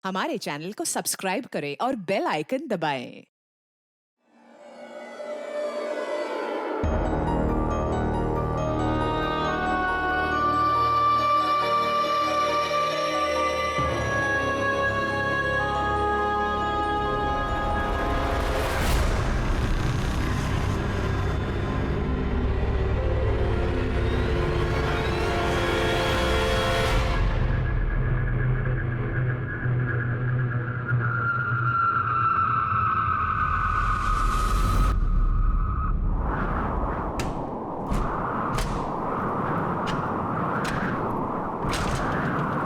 हमारे चैनल को सब्सक्राइब करें और बेल आइकन दबाएं।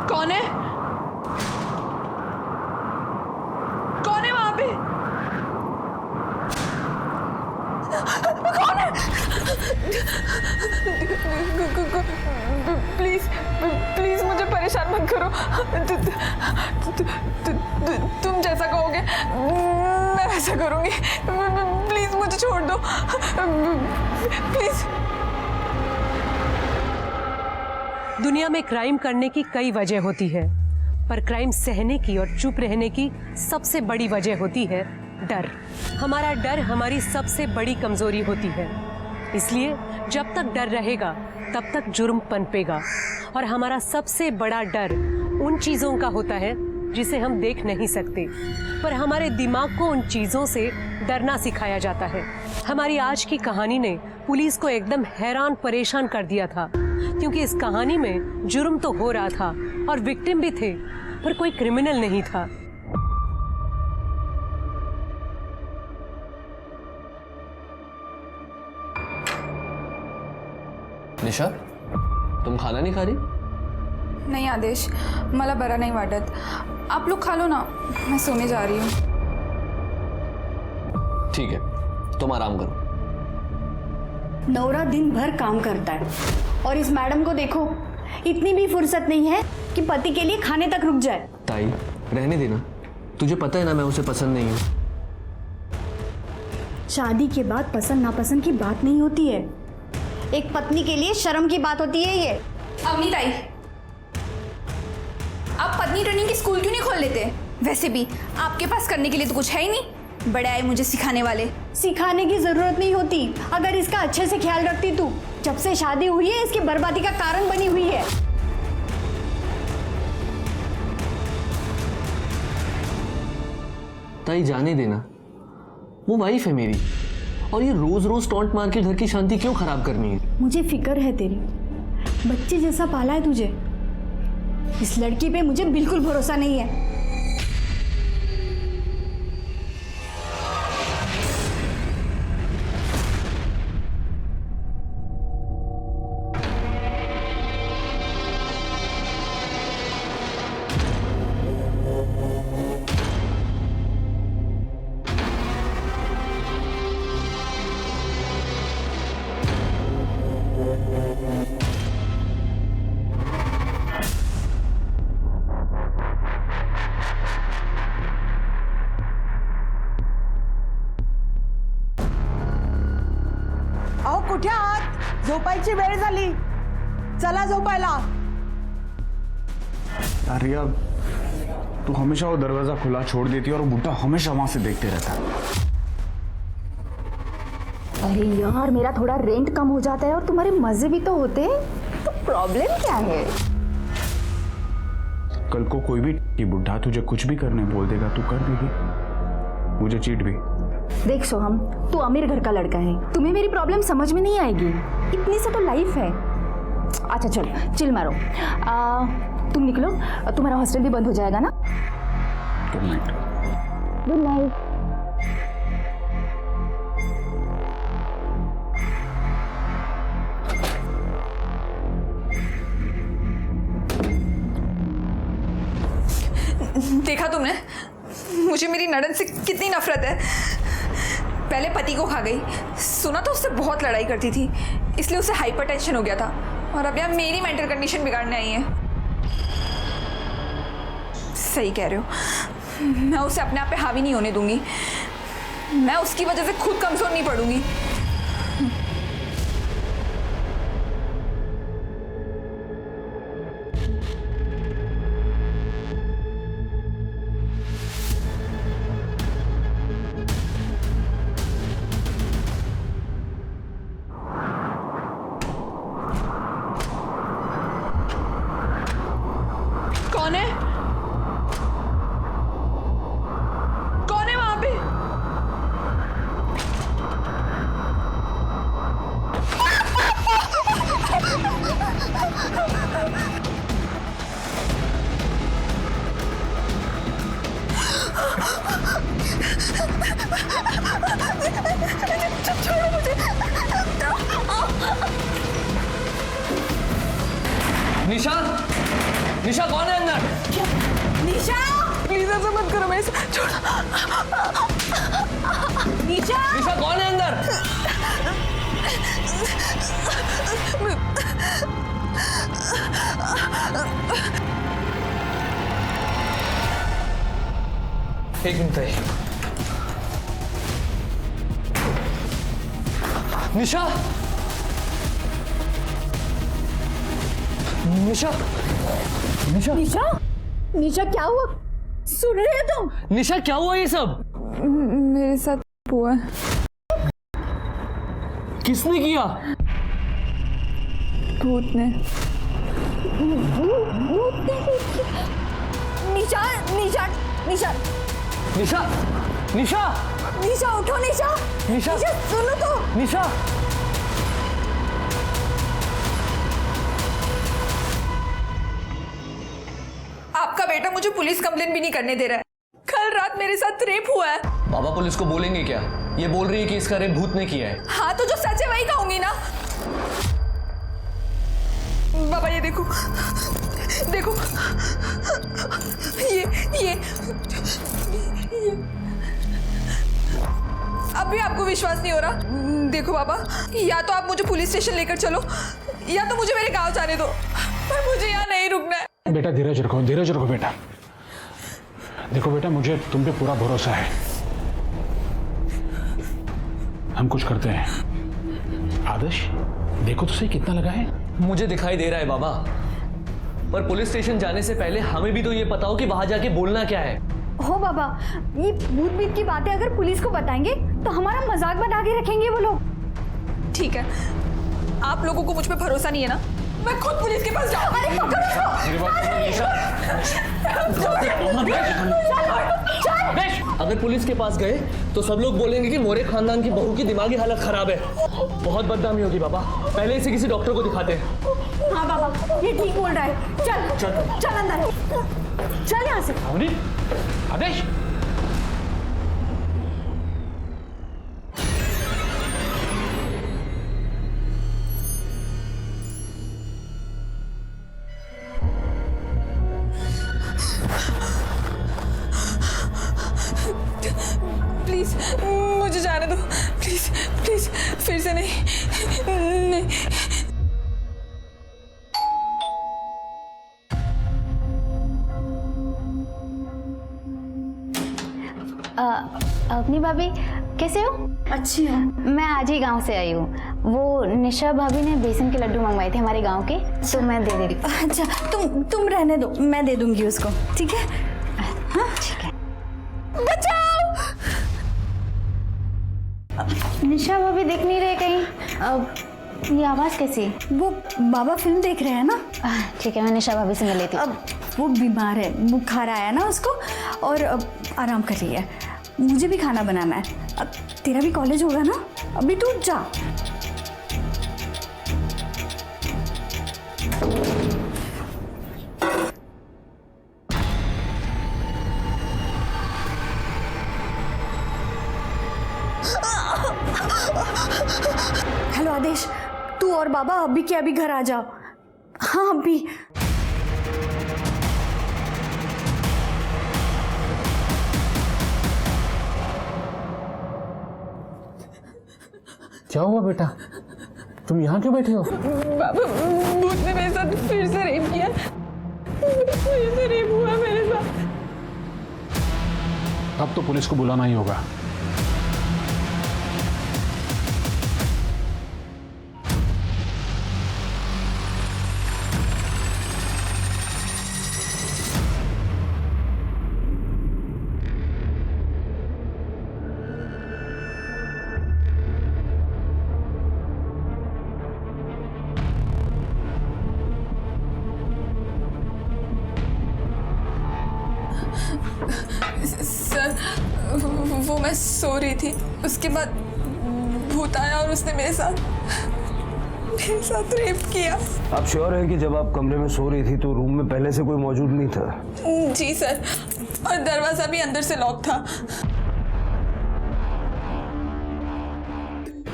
कौन है? कौन है वहां पे? कौन है? प्लीज प्लीज मुझे परेशान मत करो। तुम जैसा कहोगे मैं वैसा करूंगी। प्लीज मुझे छोड़ दो प्लीज। दुनिया में क्राइम करने की कई वजह होती है, पर क्राइम सहने की और चुप रहने की सबसे बड़ी वजह होती है डर। हमारा डर हमारी सबसे बड़ी कमजोरी होती है। इसलिए जब तक डर रहेगा तब तक जुर्म पनपेगा। और हमारा सबसे बड़ा डर उन चीज़ों का होता है जिसे हम देख नहीं सकते, पर हमारे दिमाग को उन चीज़ों से डरना सिखाया जाता है। हमारी आज की कहानी ने पुलिस को एकदम हैरान परेशान कर दिया था, क्योंकि इस कहानी में जुर्म तो हो रहा था और विक्टिम भी थे, पर कोई क्रिमिनल नहीं था। निशा, तुम खाना नहीं खा रही? नहीं आदेश, मला बरा नहीं वाटत। आप लोग खा लो ना, मैं सोने जा रही हूँ। ठीक है, तुम आराम करो। नौरा दिन भर काम करता है और इस मैडम को देखो, इतनी भी फुर्सत नहीं है कि पति के लिए खाने तक रुक जाए। ताई, रहने देना। तुझे पता है ना मैं उसे पसंद नहीं हूँ। शादी के बाद पसंद नापसंद की बात नहीं होती है, एक पत्नी के लिए शर्म की बात होती है ये। अवनी ताई, आप पत्नी ट्रेनिंग की स्कूल क्यों नहीं खोल लेते? वैसे भी आपके पास करने के लिए तो कुछ है ही नहीं। बड़े आए मुझे सिखाने वाले। सिखाने की जरूरत नहीं होती, अगर इसका अच्छे से ख्याल रखती तू। जब से शादी हुई है इसकी बर्बादी का कारण बनी हुई है। ताई, जाने देना। वो वाइफ है मेरी, और ये रोज रोज टॉन्ट मार के घर की शांति क्यों खराब करनी है? मुझे फिक्र है तेरी, बच्चे जैसा पाला है तुझे। इस लड़की पे मुझे बिल्कुल भरोसा नहीं है। अहो कुठे आहात? झोपायची वेळ झाली, चला झोपायला। अरे यार, तू हमेशा वो दरवाजा खुला छोड़ देती है और वो बुड्ढा हमेशा वहां से देखते रहता है। अरे यार, मेरा थोड़ा रेंट कम हो जाता है और तुम्हारे मजे भी तो होते हैं, तो प्रॉब्लम क्या है? कल को कोई भी बुड्ढा तुझे कुछ भी करने बोल देगा, तू कर देगी, मुझे चीट भी। देख सोहम, तू अमीर घर का लड़का है, तुम्हें मेरी प्रॉब्लम समझ में नहीं आएगी। इतनी सा तो लाइफ है। अच्छा चलो, चिल मारो। तुम निकलो, तुम्हारा हॉस्टल भी बंद हो जाएगा ना। Good night. Good night. देखा तुमने, मुझे मेरी नड़न से कितनी नफरत है। पहले पति को खा गई, सुना तो उससे बहुत लड़ाई करती थी, इसलिए उसे हाइपरटेंशन हो गया था, और अब यहाँ मेरी मेंटल कंडीशन बिगाड़ने आई है। सही कह रहे हो, मैं उसे अपने आप पे हावी नहीं होने दूंगी। मैं उसकी वजह से खुद कमजोर नहीं पड़ूंगी। निशा, निशा कौन है अंदर? निशा प्लीज ऐसा मत करो, मैं छोड़। निशा निशा कौन है अंदर? एक मिनट है। निशा, निशा, निशा, निशा, निशा क्या हुआ? सुन रहे हो तुम? निशा क्या हुआ ये सब? मेरे साथ हुआ। किसने किया? भूत ने। निशा निशा निशा निशा, निशा, निशा उठो निशा। निशा, सुनो तो। निशा, आपका बेटा मुझे पुलिस कंप्लेन भी नहीं करने दे रहा है। कल रात मेरे साथ रेप हुआ है। बाबा पुलिस को बोलेंगे क्या? ये बोल रही है कि इसका रेप भूत ने किया है। हाँ तो जो सच है वही कहूंगी ना। बाबा ये देखो, देखो ये अब भी आपको विश्वास नहीं हो रहा? देखो बाबा, या तो आप मुझे पुलिस स्टेशन लेकर चलो या तो मुझे मेरे गांव जाने दो, पर मुझे यहाँ नहीं रुकना है। बेटा धीरज रखो बेटा। देखो बेटा, मुझे तुम पे पूरा भरोसा है। हम कुछ करते हैं। आदर्श देखो तो सही कितना लगा है। मुझे दिखाई दे रहा है बाबा, पर पुलिस स्टेशन जाने से पहले हमें भी तो ये पता हो कि वहां जाके बोलना क्या है। हो बाबा, ये भूत बीत की बातें अगर पुलिस को बताएंगे तो हमारा मजाक बना के रखेंगे वो लोग। ठीक है, आप लोगों को मुझ पे भरोसा नहीं है ना? मैं खुद पुलिस के पास जाऊंगी। अरे पकड़ो इसको। अगर पुलिस के पास गए तो सब लोग बोलेंगे कि मोरे खानदान की बहू की दिमागी हालत खराब है। बहुत बदनामी होगी बाबा, पहले इसे किसी डॉक्टर को दिखाते हैं। हाँ बाबा, ये ठीक बोल रहा है। चल अंदर, चल यहाँ से। आदेश, प्लीज मुझे जाने दो, प्लीज प्लीज, फिर से नहीं। अपनी भाभी कैसे हो? अच्छी हूँ। मैं आज ही गांव से आई हूँ। वो निशा भाभी ने बेसन के लड्डू मंगवाए थे हमारे गांव के, तो मैं दे दे रही। अच्छा तुम रहने दो, मैं दे दूंगी उसको, ठीक है? हाँ ठीक है। बचाओ। निशा भाभी दिख नहीं रहे कहीं। ये आवाज़ कैसी? वो बाबा फिल्म देख रहे हैं ना। ठीक है, मैं निशा भाभी से मिल लेती हूँ। अब वो बीमार है, बुखार आया ना उसको, और अब आराम कर रही है। मुझे भी खाना बनाना है। अब तेरा भी कॉलेज होगा ना, अभी तू जा। हेलो आदेश, तू और बाबा अभी के अभी घर आ जाओ। हाँ अभी। क्या हुआ बेटा? तुम यहाँ क्यों बैठे हो? बाबा भूत ने मेरे साथ फिर से रेप किया। फिर से रेप हुआ मेरे साथ। अब तो पुलिस को बुलाना ही होगा। सर वो मैं सो रही थी, उसके बाद भूत आया और उसने मेरे साथ रेप किया। आप श्योर हैं कि जब आप कमरे में सो रही थी तो रूम में पहले से कोई मौजूद नहीं था? जी सर, और दरवाजा भी अंदर से लॉक था।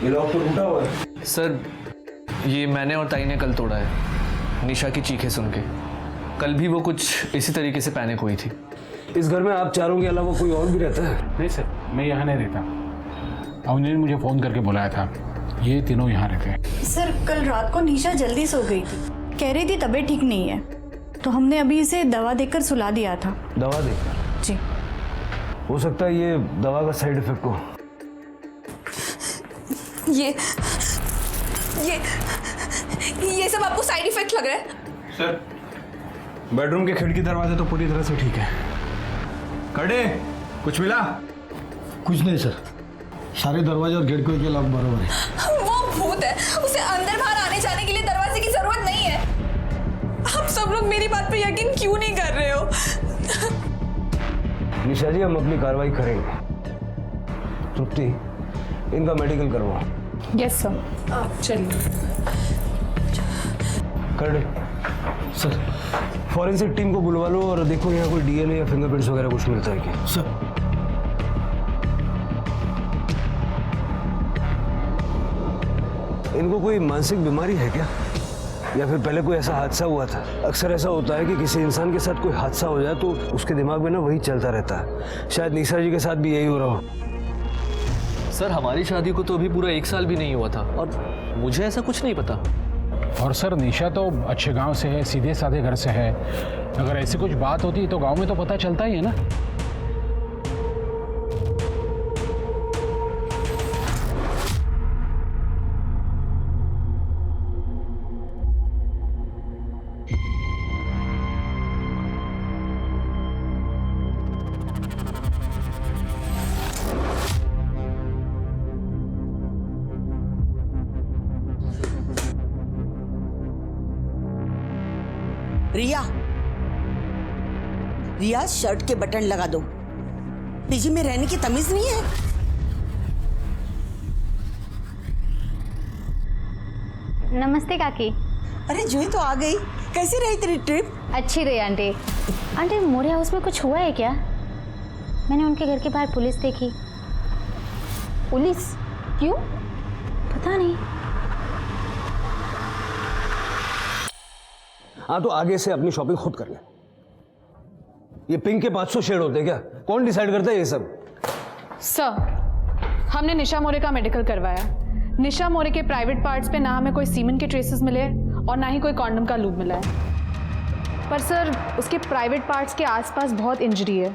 ये लॉक तो टूटा हुआ है। सर ये मैंने और ताई ने कल तोड़ा है। निशा की चीखें सुन के। कल भी वो कुछ इसी तरीके से पैनिक हुई थी। इस घर में आप चारों के अलावा कोई और भी रहता है? नहीं सर, मैं यहाँ नहीं रहता। अवनी ने मुझे फ़ोन करके बुलाया था, ये तीनों यहाँ रहते हैं। सर कल रात को निशा जल्दी सो गई थी, कह रही थी तबीयत ठीक नहीं है, तो हमने अभी इसे दवा देकर सुला दिया था। दवा देकर? जी। हो सकता है ये दवा का साइड इफेक्ट हो। ये सब आपको साइड इफेक्ट लग रहा है? सर बेडरूम के खिड़की दरवाजे तो पूरी तरह से ठीक है। कड़े कुछ मिला? कुछ नहीं सर, सारे दरवाजे और गेट के लॉक बराबर है। वो भूत है, उसे अंदर बाहर आने जाने के लिए दरवाजे की जरूरत नहीं है। आप सब लोग मेरी बात पे यकीन क्यों नहीं कर रहे हो? निशा जी, हम अपनी कार्रवाई करेंगे। तृप्ति, इनका मेडिकल करवाओ। Yes sir. चलिए। कर सर, फॉरेंसिक टीम को बुलवा लो और देखो यहाँ कोई डीएनए या फिंगरप्रिंट्स वगैरह कुछ मिलता है क्या? सर इनको कोई मानसिक बीमारी है क्या, या फिर पहले कोई ऐसा हादसा हुआ था? अक्सर ऐसा होता है कि किसी इंसान के साथ कोई हादसा हो जाए तो उसके दिमाग में ना वही चलता रहता है। शायद निशा जी के साथ भी यही हो रहा हो। सर, हमारी शादी को तो अभी पूरा 1 साल भी नहीं हुआ था और मुझे ऐसा कुछ नहीं पता। और सर, निशा तो अच्छे गांव से है, सीधे साधे घर से है। अगर ऐसी कुछ बात होती तो गांव में तो पता चलता ही है ना। रिया, शर्ट के बटन लगा दो। पीजी में रहने की तमीज नहीं है? नमस्ते काकी। अरे जूही तो आ गई। कैसी रही तेरी ट्रिप? अच्छी रही आंटी। आंटी, मोरे हाउस में कुछ हुआ है क्या? मैंने उनके घर के बाहर पुलिस देखी। पुलिस? क्यों? पता नहीं। हाँ, तो आगे से अपनी शॉपिंग खुद कर ले। ये पिंक के 500 शेड होते हैं क्या? कौन डिसाइड करता है ये सब? सर, हमने निशा मोरे का मेडिकल करवाया। निशा मोरे के प्राइवेट पार्ट्स पे ना हमें कोई सीमेंट के ट्रेसेस मिले और ना ही कोई कॉन्डम का लूब मिला है। पर सर, उसके प्राइवेट पार्ट्स के आसपास बहुत इंजरी है।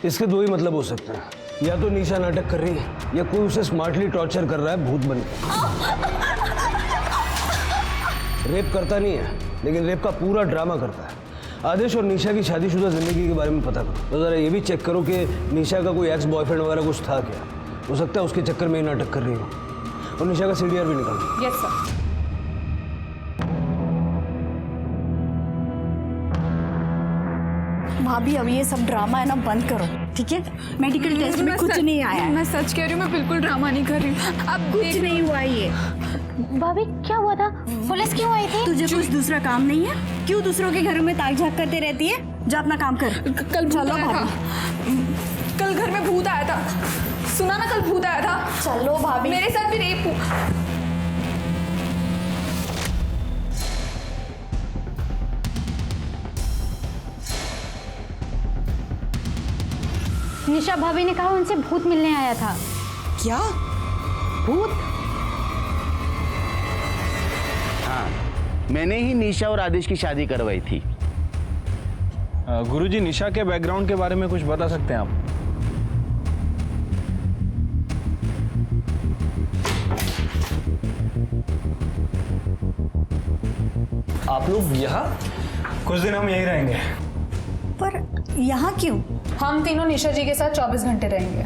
इसके 2 ही मतलब हो सकते हैं, या तो निशा नाटक कर रही है या कोई उसे स्मार्टली टॉर्चर कर रहा है भूत बन के। रेप करता नहीं है, लेकिन रेप का पूरा ड्रामा करता है। आदेश और निशा की शादीशुदा जिंदगी के बारे में पता करो। तो जरा ये भी चेक करो कि निशा का कोई एक्स बॉयफ्रेंड वगैरह कुछ था क्या। हो सकता है उसके चक्कर में ही नाटक कर रही हो। और निशा का सीडीआर भी निकालो। Yes sir. भाभी, अब ये सब ड्रामा है ना बंद करो, ठीक है? मेडिकल टेस्ट में कुछ नहीं आया है। मैं सच कह रही हूँ, मैं बिल्कुल ड्रामा नहीं कर रही हूँ। अब कुछ नहीं हुआ ये। भाभी, क्या हुआ था? पुलिस क्यों आई थी? तुझे कुछ दूसरा काम नहीं है? क्यों दूसरों के घरों में ताक झाक करते रहती है? जा अपना काम कर। कल भूत चलो आया था। कल घर में भूत आया था। सुना ना, कल भूत आया था। चलो भाभी। मेरे साथ भी रेप हुआ। निशा भाभी ने कहा उनसे भूत मिलने आया था। क्या? भूत? हाँ, मैंने ही निशा और आदेश की शादी करवाई थी। गुरुजी, निशा के बैकग्राउंड के बारे में कुछ बता सकते हैं आप? आप लोग यहाँ? कुछ दिन हम यहीं रहेंगे। पर यहाँ क्यों? हम तीनों निशा जी के साथ 24 घंटे रहेंगे।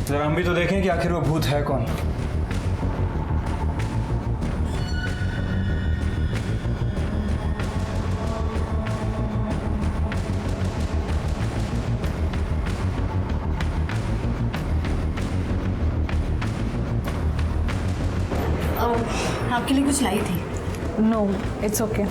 जरा हम भी तो देखें कि आखिर वो भूत है कौन। आपके लिए कुछ लाई थी। No, it's okay.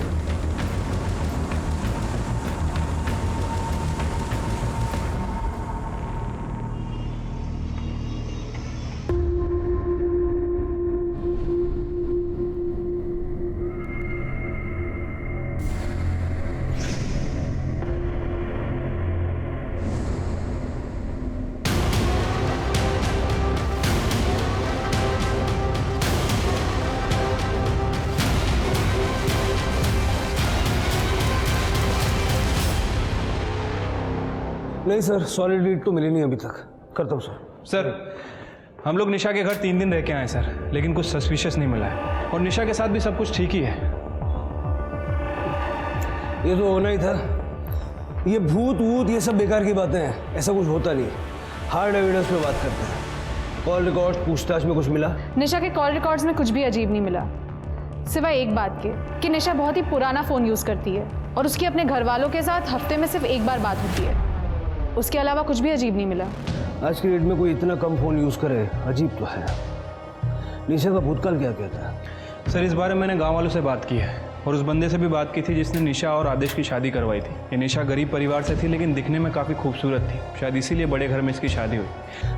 नहीं सर, सॉलिड लीड तो मिली नहीं अभी तक। करता हूँ सर। सर हम लोग निशा के घर 3 दिन रह के आए सर, लेकिन कुछ सस्पिशियस नहीं मिला है और निशा के साथ भी सब कुछ ठीक ही है। ये तो होना ही था। ये भूत वूत ये सब बेकार की बातें हैं, ऐसा कुछ होता नहीं। हार्ड एविडेंस पे बात करते हैं। कॉल रिकॉर्ड पूछताछ में कुछ मिला? निशा के कॉल रिकॉर्ड्स में कुछ भी अजीब नहीं मिला, सिवाय एक बात के कि निशा बहुत ही पुराना फ़ोन यूज़ करती है और उसकी अपने घर वालों के साथ हफ्ते में सिर्फ एक बार बात होती है। उसके अलावा कुछ भी अजीब नहीं मिला। आज की डेट में कोई इतना कम फ़ोन यूज़ करे, अजीब तो है। निशा का भूतकाल क्या कहता है? सर इस बारे में मैंने गांव वालों से बात की है और उस बंदे से भी बात की थी जिसने निशा और आदेश की शादी करवाई थी। ये निशा गरीब परिवार से थी लेकिन दिखने में काफ़ी खूबसूरत थी, शायद इसीलिए बड़े घर में इसकी शादी हुई।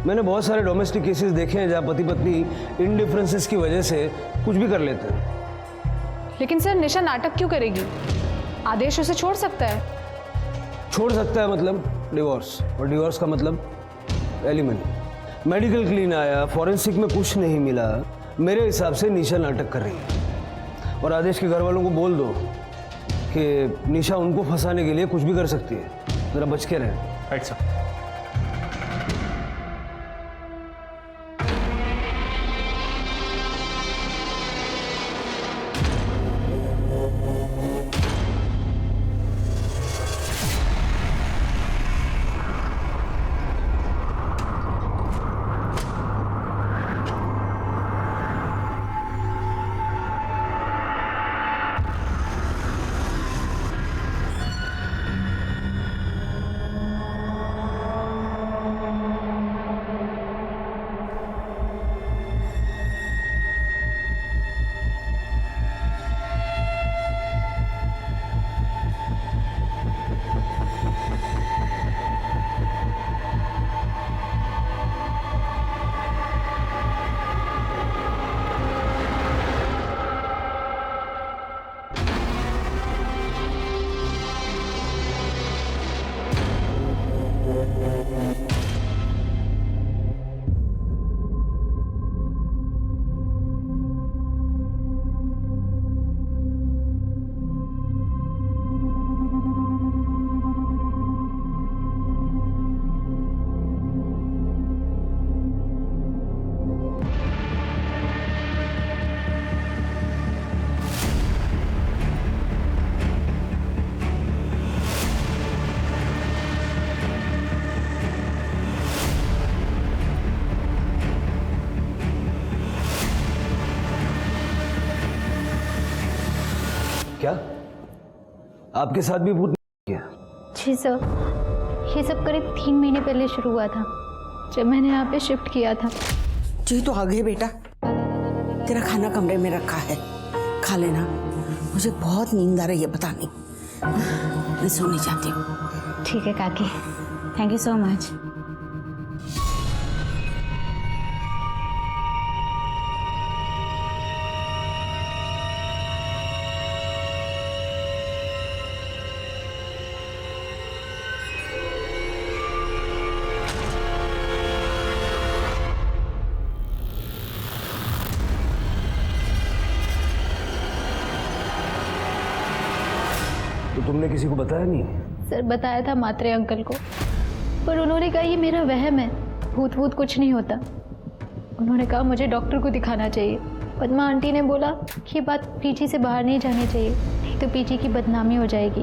मैंने बहुत सारे डोमेस्टिक केसेस देखे हैं जहाँ पति पत्नी इन डिफरेंसेस की वजह से कुछ भी कर लेते हैं। लेकिन सर निशा नाटक क्यों करेगी? आदेश उसे छोड़ सकता है। छोड़ सकता है मतलब डिवोर्स, और डिवोर्स का मतलब एलिमनी। मेडिकल क्लीन आया, फॉरेंसिक में कुछ नहीं मिला। मेरे हिसाब से निशा नाटक कर रही है और आदेश के घर वालों को बोल दो कि निशा उनको फंसाने के लिए कुछ भी कर सकती है, जरा बच के रहें। Right sir. क्या आपके साथ भी भूत किया? जी सर, ये सब करीब 3 महीने पहले शुरू हुआ था जब मैंने यहाँ पे शिफ्ट किया था। जी तो आ गए बेटा, तेरा खाना कमरे में रखा है, खा लेना। मुझे बहुत नींद आ रही है, पता नहीं, मैं सोने जाती हूँ। ठीक है काकी, थैंक यू सो मच। तो तुमने किसी को बताया नहीं? सर बताया था मात्रे अंकल को, पर उन्होंने कहा ये मेरा वहम है, भूत वूत कुछ नहीं होता। उन्होंने कहा मुझे डॉक्टर को दिखाना चाहिए। पद्मा आंटी ने बोला कि ये बात पीजी से बाहर नहीं जानी चाहिए, नहीं तो पीजी की बदनामी हो जाएगी,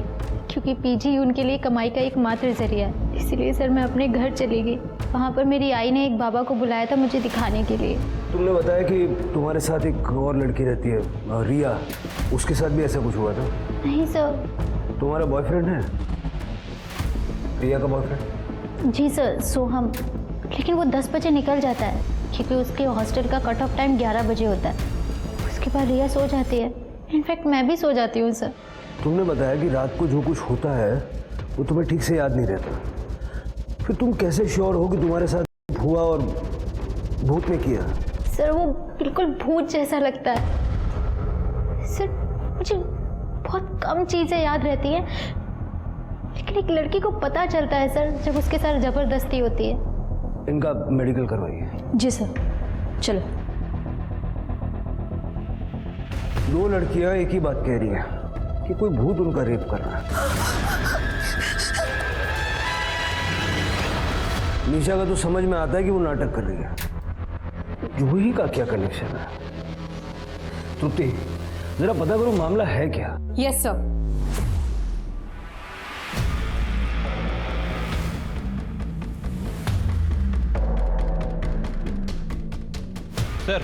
क्योंकि पीजी उनके लिए कमाई का एकमात्र जरिया है। इसीलिए सर मैं अपने घर चली गई। वहाँ पर मेरी आई ने एक बाबा को बुलाया था मुझे दिखाने के लिए। तुमने बताया कि तुम्हारे साथ एक और लड़की रहती है, रिया, उसके साथ भी ऐसा कुछ हुआ था? नहीं सर। तुम्हारा बॉयफ्रेंड है? रिया का बॉयफ्रेंड? जी सर, सोहम, लेकिन वो 10 बजे निकल जाता है क्योंकि उसके हॉस्टल का कट ऑफ टाइम 11 बजे होता है। उसके बाद रिया सो जाती है, इनफैक्ट मैं भी सो जाती हूँ सर। तुमने बताया कि रात को जो कुछ होता है वो तुम्हें ठीक से याद नहीं रहता, फिर तुम कैसे श्योर हो कि तुम्हारे साथ हुआ और भूत ने किया? सर वो बिल्कुल भूत जैसा लगता है सर। मुझे बहुत कम चीज़ें याद रहती हैं, लेकिन एक लड़की को पता चलता है सर जब उसके साथ ज़बरदस्ती होती है। इनका मेडिकल करवाइए। जी सर, चलो। 2 लड़कियां एक ही बात कह रही हैं कि कोई भूत उनका रेप कर रहा है। निशा का तो समझ में आता है कि वो नाटक कर रही है। जूही का क्या कनेक्शन है? तृप्ति, जरा पता करो मामला है क्या। Yes sir. सर,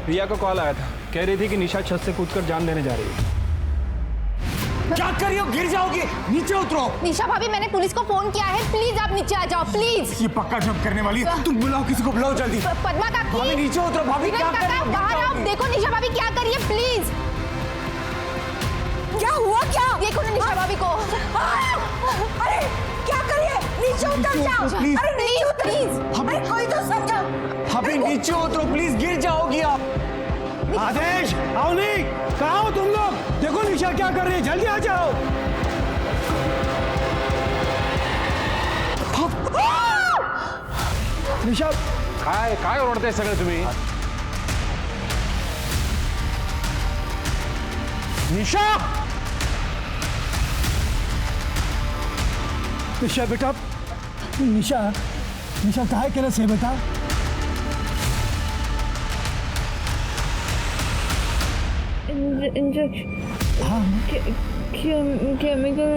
रिया का कॉल आया था, कह रही थी कि निशा छत से कूदकर जान लेने जा रही है। क्या कर रही हो? गिर जाओगी, नीचे उतरो। निशा भाभी, मैंने पुलिस को फोन किया है, प्लीज आप नीचे आ जाओ प्लीज। ये पक्का जब करने वाली है। तुम बुलाओ, किसी को बुलाओ जल्दी। पद्मा काकी, भाभी नीचे उतरो। भाभी क्या कर रही हो? बाहर आओ, देखो निशा भाभी क्या कर रही है, प्लीज। क्या हुआ? क्या देखो ना निशा भाभी को। अरे क्या कर रही है? नीचे उतर जाओ अरे नीचे प्लीज। अरे कोई तो समझो। भाभी नीचे उतरो प्लीज, गिर जाओगी आप। आदेश, अवनी, कहाँ हो तुम लोग? देखो निशा क्या कर रही है, जल्दी आ जाओ। निशा काय ओरडते सगळे तुम्ही? निशा, निशा बेटा, निशा, निशा काय केलं से बेटा? इंजेक्शन। हाँ। केमिकल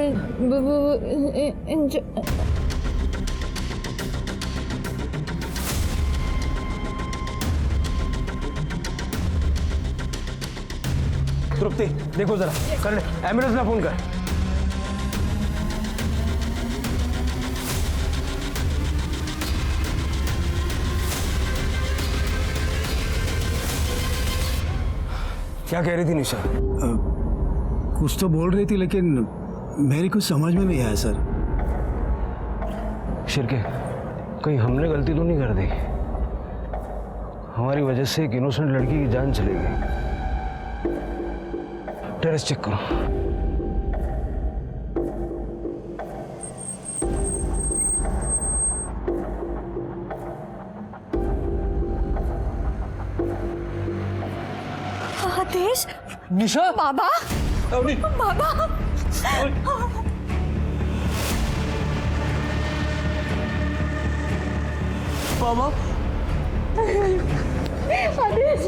तृप्ति, देखो जरा, कर ले, एम्बुलेंस ना फोन कर। क्या कह रही थी निशा? कुछ तो बोल रही थी लेकिन मेरी कुछ समझ में नहीं आया सर। शिरके, कहीं हमने गलती तो नहीं कर दी? हमारी वजह से एक इनोसेंट लड़की की जान चली गई। टेरेस चेक करो। आदेश, निशा, बाबा, अवनी, बाबा, बाबा, आदेश, आदेश,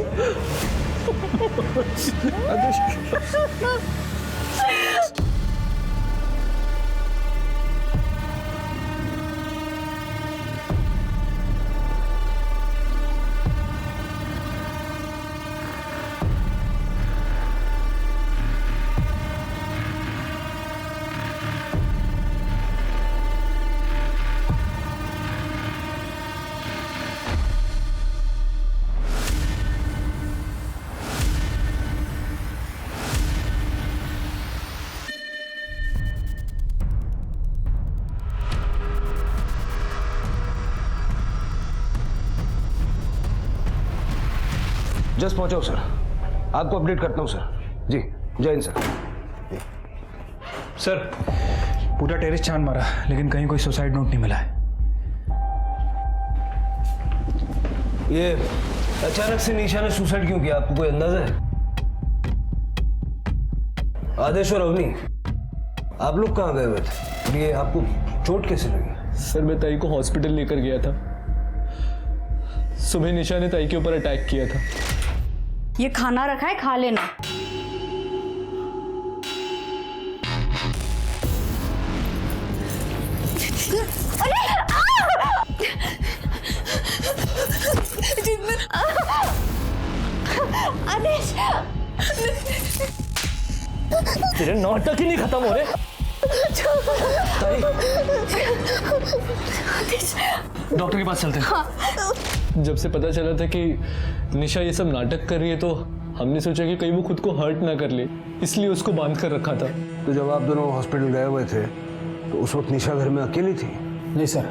जस्ट पहुंचाओ सर, आपको अपडेट करता हूं सर। जी, जय हिंद सर। सर, पूरा टेरेस छान मारा लेकिन कहीं कोई सुसाइड नोट नहीं मिला है। ये अचानक से निशा ने सुसाइड क्यों किया, आपको कोई अंदाजा है? आदेश और अवनी, आप लोग कहाँ गए हुए थे? ये आपको चोट कैसे लगी? सर, मैं ताई को हॉस्पिटल लेकर गया था। सुबह निशा ने ताई के ऊपर अटैक किया था। ये खाना रखा है, खा लेना। आदेश, तेरे नाटक ही नहीं खत्म हो रहे। डॉक्टर के पास चलते हैं। जब से पता चला था कि निशा ये सब नाटक कर रही है तो हमने सोचा कि कहीं वो खुद को हर्ट ना कर ले, इसलिए उसको बांध कर रखा था। तो जब आप दोनों हॉस्पिटल गए हुए थे तो उस वक्त निशा घर में अकेली थी? नहीं सर,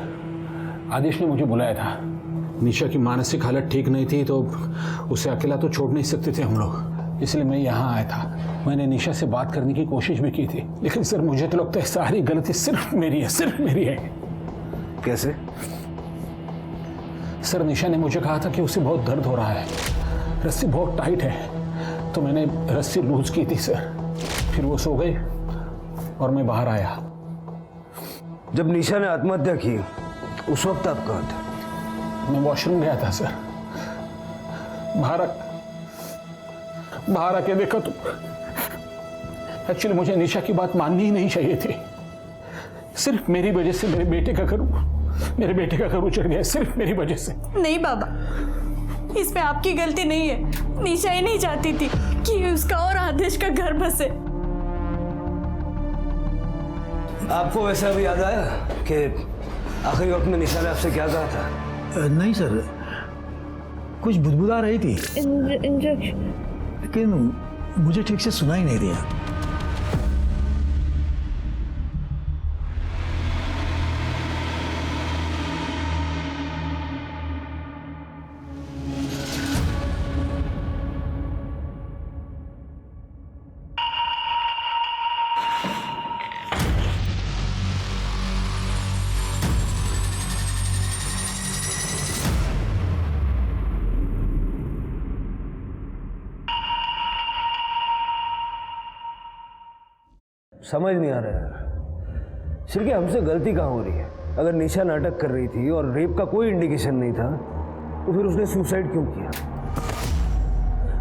आदेश ने मुझे बुलाया था। निशा की मानसिक हालत ठीक नहीं थी तो उसे अकेला तो छोड़ नहीं सकते थे हम लोग, इसलिए मैं यहाँ आया था। मैंने निशा से बात करने की कोशिश भी की थी, लेकिन सर मुझे तो लगता है सारी गलती सिर्फ मेरी है, सिर्फ मेरी है। कैसे? सर, निशा ने मुझे कहा था कि उसे बहुत दर्द हो रहा है, रस्सी बहुत टाइट है, तो मैंने रस्सी लूज की थी सर। फिर वो सो गई और मैं बाहर आया। जब निशा ने आत्महत्या की उस वक्त आप कहाँ थे? मैं वॉशरूम गया था सर। बाहर आके देखा तो एक्चुअली मुझे निशा की बात माननी ही नहीं चाहिए थी। सिर्फ मेरी वजह से मेरे बेटे का घर उजड़ गया, सिर्फ मेरी वजह से। नहीं बाबा, इसमें आपकी गलती नहीं है। निशा ही नहीं चाहती थी कि उसका और आदेश का घर बसे। आपको वैसा भी याद आया कि आखिरी वक्त में निशा ने आपसे क्या कहा था? नहीं सर, कुछ बुदबुदा रही थी, लेकिन मुझे ठीक से सुना ही नहीं दिया। समझ नहीं आ रहा यार, सिर्फ हमसे गलती कहाँ हो रही है? अगर निशा नाटक कर रही थी और रेप का कोई इंडिकेशन नहीं था तो फिर उसने सुसाइड क्यों किया?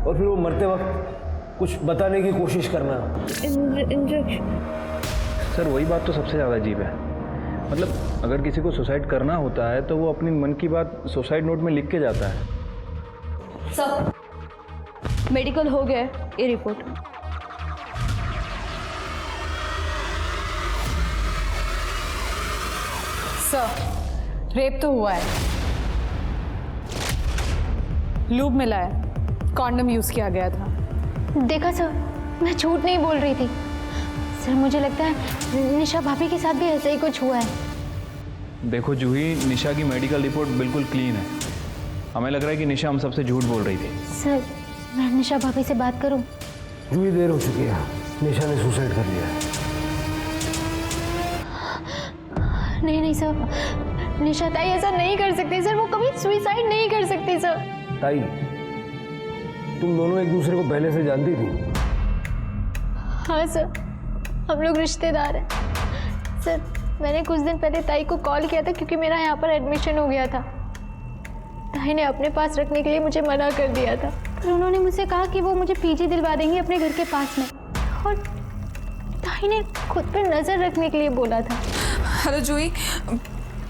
और फिर वो मरते वक्त कुछ बताने की कोशिश करना। सर वही बात तो सबसे ज़्यादा अजीब है। मतलब अगर किसी को सुसाइड करना होता है तो वो अपनी मन की बात सुसाइड नोट में लिख के जाता है। सर मेडिकल हो गया, ये रिपोर्ट। सर रेप तो हुआ है, लूब मिला है, कॉन्डम यूज किया गया था। देखा सर, मैं झूठ नहीं बोल रही थी। सर मुझे लगता है निशा भाभी के साथ भी ऐसा ही कुछ हुआ है। देखो जूही, निशा की मेडिकल रिपोर्ट बिल्कुल क्लीन है। हमें लग रहा है कि निशा हम सबसे झूठ बोल रही थी। सर मैं निशा भाभी से बात करूं? जूही देर हो चुकी है, निशा ने सुसाइड कर लिया है। नहीं सर, निशा ताई ऐसा नहीं कर सकती सर, वो कभी सुसाइड नहीं कर सकती सर। ताई, तुम दोनों एक दूसरे को पहले से जानती थी? हाँ सर, हम लोग रिश्तेदार हैं। सर मैंने कुछ दिन पहले ताई को कॉल किया था क्योंकि मेरा यहाँ पर एडमिशन हो गया था। ताई ने अपने पास रखने के लिए मुझे मना कर दिया था, पर उन्होंने मुझसे कहा कि वो मुझे पीजी दिलवा देंगे अपने घर के पास में, और ताई ने खुद पर नज़र रखने के लिए बोला था। हेलो जूही,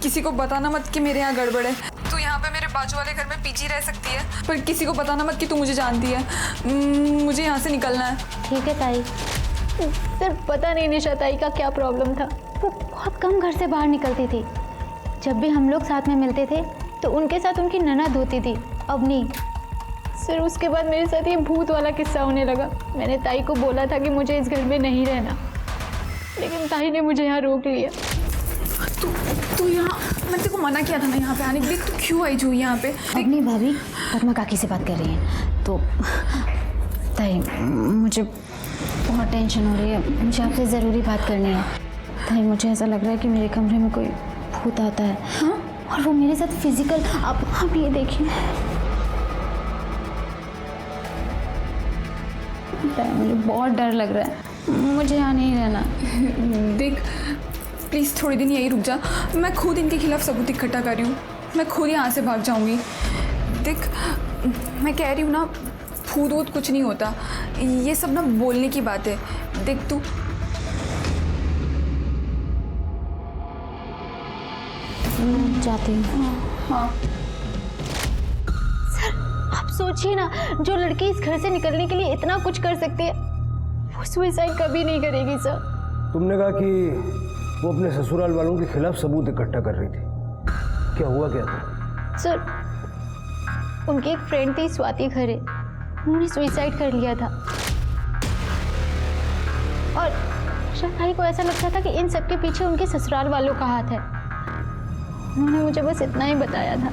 किसी को बताना मत कि मेरे यहाँ गड़बड़ है। तू यहाँ पे मेरे बाजू वाले घर में पीजी रह सकती है, पर किसी को बताना मत कि तू मुझे जानती है। मुझे यहाँ से निकलना है। ठीक है ताई। सर पता नहीं निशा ताई का क्या प्रॉब्लम था, वो बहुत कम घर से बाहर निकलती थी। जब भी हम लोग साथ में मिलते थे तो उनके साथ उनकी ननद होती थी, अवनी। सर उसके बाद मेरे साथ ये भूत वाला किस्सा होने लगा। मैंने ताई को बोला था कि मुझे इस घर में नहीं रहना, लेकिन ताई ने मुझे यहाँ रोक लिया। तू यहाँ, मैंने तेरे को मना किया था ना यहाँ पे आने के लिए, तू क्यों आई जूही यहाँ पे? अपनी भाभी पद्मा काकी से बात कर रही हैं। तो ताई मुझे बहुत टेंशन हो रही है, मुझे आपसे ज़रूरी बात करनी है। ताई मुझे ऐसा लग रहा है कि मेरे कमरे में कोई भूत आता है। हाँ? और वो मेरे साथ फिजिकल, आप ये देखिए। मुझे बहुत डर लग रहा है, मुझे यहाँ नहीं रहना। देख प्लीज़ थोड़ी दिन यहीं रुक जा, मैं खुद इनके खिलाफ सबूत इकट्ठा कर रही हूँ। मैं खुद यहाँ से भाग जाऊँगी। देख मैं कह रही हूँ ना, भूत वूत कुछ नहीं होता, ये सब ना बोलने की बात है। देख तू जाती हूँ। हाँ सर आप सोचिए ना, जो लड़की इस घर से निकलने के लिए इतना कुछ कर सकती है, वो सुसाइड कभी नहीं करेगी सर। तुमने कहा कि वो अपने ससुराल वालों के खिलाफ सबूत इकट्ठा कर रही थी, क्या हुआ क्या था? सर उनकी एक फ्रेंड थी स्वाति खरे, उन्होंने सुसाइड कर लिया था। और शायद को ऐसा लगता था कि इन सब के पीछे उनके ससुराल वालों का हाथ है। उन्होंने मुझे बस इतना ही बताया था।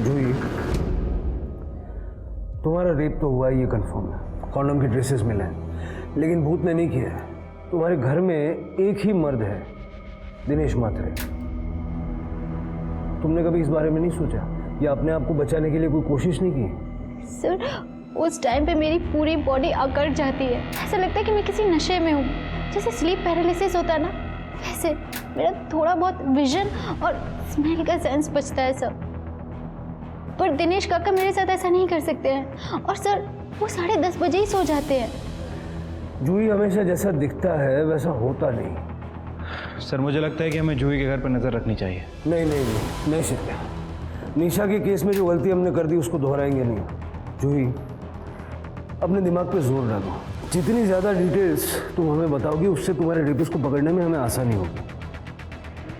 जूही, तुम्हारा रेप तो हुआ ही, ये कंफर्म है। कॉन्डम की ड्रेसेस मिले हैं, लेकिन भूत ने नहीं किया है। तुम्हारे घर में एक ही मर्द है, दिनेश मात्रे। तुमने कभी इस बारे में नहीं सोचा या अपने आप को बचाने के लिए कोई कोशिश नहीं की? सर उस टाइम पे मेरी पूरी बॉडी अकड़ जाती है, ऐसा लगता है कि मैं किसी नशे में हूँ। जैसे स्लीप पैरालिसिस होता है ना, वैसे से मेरा थोड़ा बहुत विजन और स्मेल का सेंस बचता है सर। पर दिनेश काका मेरे साथ ऐसा नहीं कर सकते हैं। और सर वो 10:30 बजे ही सो जाते हैं। जूही हमेशा जैसा दिखता है वैसा होता नहीं। सर मुझे लगता है कि हमें जूही के घर पर नज़र रखनी चाहिए। नहीं शिरप्या, निशा के केस में जो गलती हमने कर दी उसको दोहराएंगे नहीं। जूही, अपने दिमाग पे जोर डालो। जितनी ज़्यादा डिटेल्स तुम हमें बताओगी उससे तुम्हारे रेपिस्ट को पकड़ने में हमें आसानी होगी।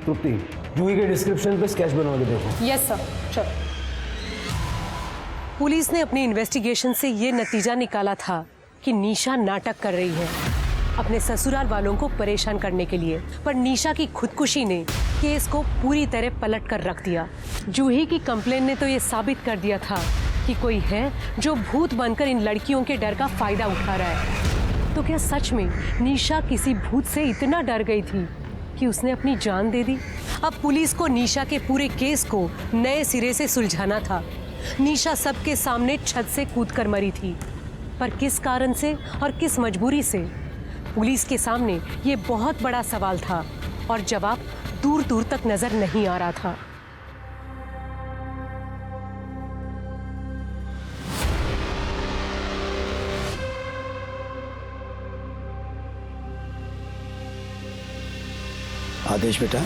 तृप्ति, जूही के डिस्क्रिप्शन पे स्केच बनवा के देखो। यस सर, चलो। पुलिस ने अपनी इन्वेस्टिगेशन से ये नतीजा निकाला था कि निशा नाटक कर रही है अपने ससुराल वालों को परेशान करने के लिए। पर निशा की खुदकुशी ने केस को पूरी तरह पलट कर रख दिया। जूही की कंप्लेन ने तो ये साबित कर दिया था कि कोई है जो भूत बनकर इन लड़कियों के डर का फायदा उठा रहा है। तो क्या सच में निशा किसी भूत से इतना डर गई थी कि उसने अपनी जान दे दी? अब पुलिस को निशा के पूरे केस को नए सिरे से सुलझाना था। निशा सबके सामने छत से कूदकर मरी थी, पर किस कारण से और किस मजबूरी से? पुलिस के सामने ये बहुत बड़ा सवाल था और जवाब दूर दूर तक नजर नहीं आ रहा था। आदेश बेटा,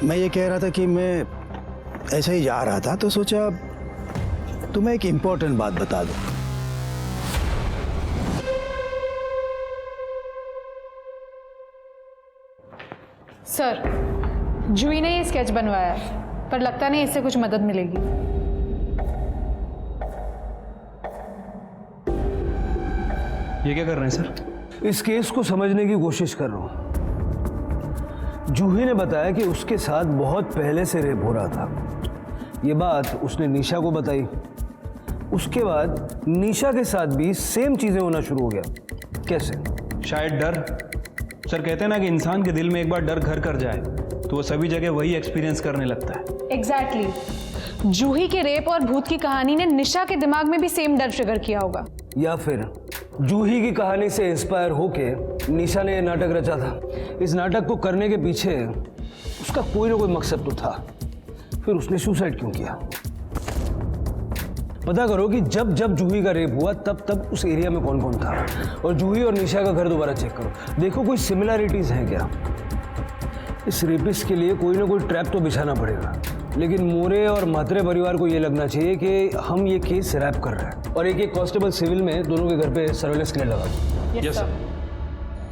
मैं ये कह रहा था कि मैं ऐसे ही जा रहा था तो सोचा तुम्हें एक इम्पोर्टेंट बात बता दूं। सर, जूही ने ये स्केच बनवाया पर लगता नहीं इससे कुछ मदद मिलेगी। ये क्या कर रहे हैं सर? इस केस को समझने की कोशिश कर रहा हूं। जूही ने बताया कि उसके साथ बहुत पहले से रेप हो रहा था। ये बात उसने निशा को बताई। उसके बाद निशा के साथ भी सेम चीजें होना शुरू हो गया। कैसे? शायद डर। सर कहते हैं ना कि इंसान के दिल में एक बार डर घर कर जाए तो वो सभी जगह वही एक्सपीरियंस करने लगता है। एग्जैक्टली। जूही के रेप और भूत की कहानी ने निशा के दिमाग में भी सेम डर ट्रिगर किया होगा। या फिर जूही की कहानी से इंस्पायर होके निशा ने यह नाटक रचा था। इस नाटक को करने के पीछे उसका कोई ना कोई मकसद तो था। फिर उसने सुसाइड क्यों किया? पता करो कि जब जब जूही का रेप हुआ तब तब उस एरिया में कौन कौन था, और जूही और निशा का घर दोबारा चेक करो। देखो कोई सिमिलरिटीज हैं क्या। इस रेपिस्ट के लिए कोई ना कोई ट्रैप तो बिछाना पड़ेगा। लेकिन मोरे और म्हात्रे परिवार को यह लगना चाहिए कि हम ये केस रैप कर रहे हैं, और एक कांस्टेबल सिविल में दोनों के घर पे सर्वेलेंस के लिए लगा दो। Yes sir.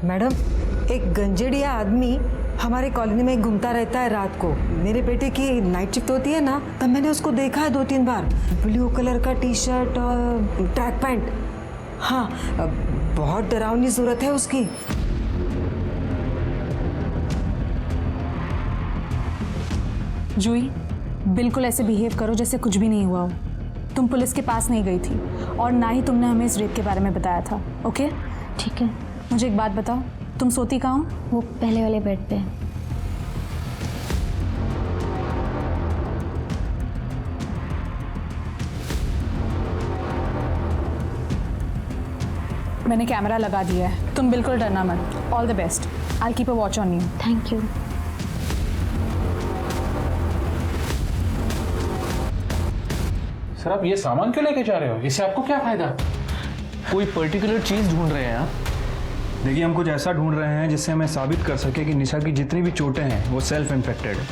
मैडम, एक गंजेड़िया आदमी हमारे कॉलोनी में घूमता रहता है रात को। मेरे बेटे की नाइट शिफ्ट होती है ना, तब मैंने उसको देखा है 2-3 बार। ब्लू कलर का टी शर्ट और ट्रैक पैंट। हाँ, बहुत डरावनी सूरत है उसकी। जूही, बिल्कुल ऐसे बिहेव करो जैसे कुछ भी नहीं हुआ हो। तुम पुलिस के पास नहीं गई थी और ना ही तुमने हमें इस रेप के बारे में बताया था। ओके? ठीक है। मुझे एक बात बताओ, तुम सोती कहाँ हो? वो पहले वाले बेड पे। मैंने कैमरा लगा दिया है, तुम बिल्कुल डरना मत। All the best. I keep a watch on you. Thank you. Sir आप ये सामान क्यों लेके जा रहे हो? इससे आपको क्या फायदा? कोई पर्टिकुलर चीज ढूंढ रहे हैं आप? देखिए, हम कुछ ऐसा ढूंढ रहे हैं जिससे हमें साबित कर सके कि निशा की जितनी भी चोटें हैं वो सेल्फ इन्फेक्टेड है।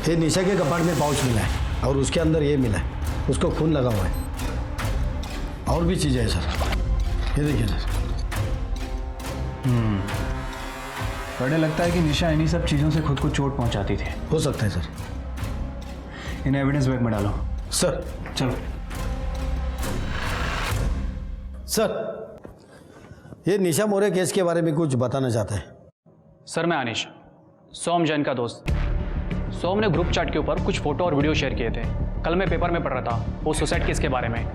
ये निशा के कपाट में पाउच मिला है और उसके अंदर ये मिला है, उसको खून लगा हुआ है। और भी चीज़ें हैं सर, ये देखिए सर। बड़े लगता है कि निशा इन्हीं सब चीज़ों से खुद को चोट पहुंचाती थी। हो सकता है सर। इन्हें एविडेंस बैग में डालो। सर चलो। सर, ये निशा मोरे केस के बारे में कुछ बताना चाहता है। सर मैं अनिश, सोम जैन का दोस्त। सोम ने ग्रुप चैट के ऊपर कुछ फोटो और वीडियो शेयर किए थे। कल मैं पेपर में पढ़ रहा था वो सुसाइड केस के बारे में,